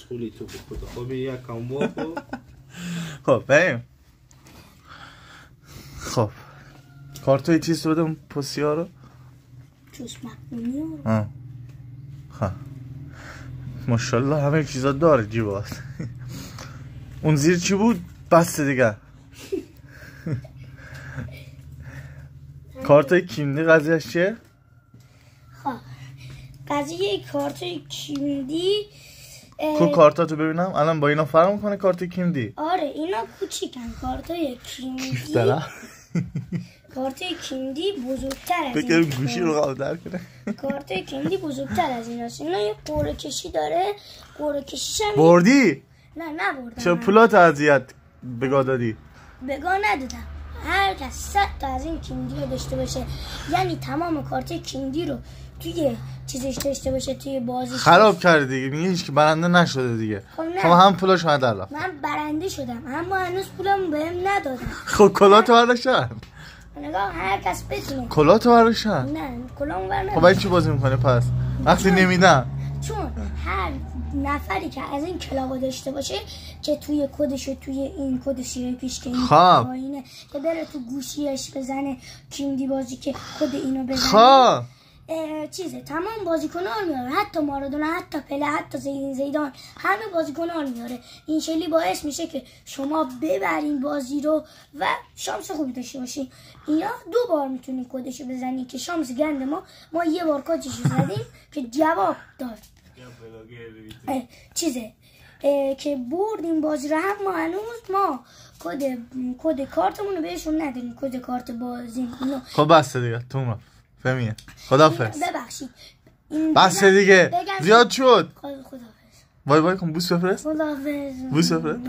خولی تو بخدا خب یکم واقع خب بریم. خب کارتوی چیز بدم پوسیا رو جوش مقدونی رو خب ماشالله همه چیزا داره جیبات. اون زیر چی بود؟ بسته دیگه. کارتای کیمدی قضیهش چیه؟ خب قضیه کارتای کیمدی کو کارتاتو ببینم الان با اینا فرق میکنه کارت کیمدی؟ آره اینا کوچیکن کارتای کیمدی. کارتای کیمدی بزرگتر از بگم گوشی رو قابل در کنه. کارتای کیمدی بزرگتر از این هست. اینا یه قرعه کشی داره. قرعه کشیش هم بردی؟ نه نبردم. چه پولات اذیت بگاه دادی؟ بگاه ندادم. هر کس 100 تا از این کیمدی رو داشته باشه یعنی تمام کارت کیمدی رو توی چیزش داشته باشه توی بازیش خراب کرده دیگه. میگه هیچ که برنده نشده دیگه. خب هم پولاش اومد الان. من برنده شدم اما هنوز پولم بهم ندادن. خب کلاتو برداشتن. نگاه هر کس بتونه. کلاتو برداشتن. نه کلامو برنداشتن. خب باید چی بازی میکنه پس؟ وقتی نمیدن. چون هر نفری که از این کلابو داشته باشه که توی کدشو توی این کدش پیش که این پایینه که بره تو گوشیش بزنه کیمدی بازی که کد اینو بزنه چیزه تمام بازیکن‌ها رو میاره. حتی مارادونا حتی پله حتی زیدان همه بازیکن‌ها رو میاره. این شکلی باعث میشه که شما ببرین بازی رو و شانس خوبی داشته باشین. اینا 2 بار میتونین کدشو بزنین که شانس گند ما یه بار کدشو زدیم که جواب داد چیزه که بردیم بازی رو. هم ما هنوز ما کد کارتمون رو بهشون نداریم. کد کارت بازی خب بسته دیگه تو فهمیه. خدافظ. ببخشید بسته دیگه زیاد شد. خدافظ. وای وای کن بوس بفرست. خدافظ. بوس بفرست.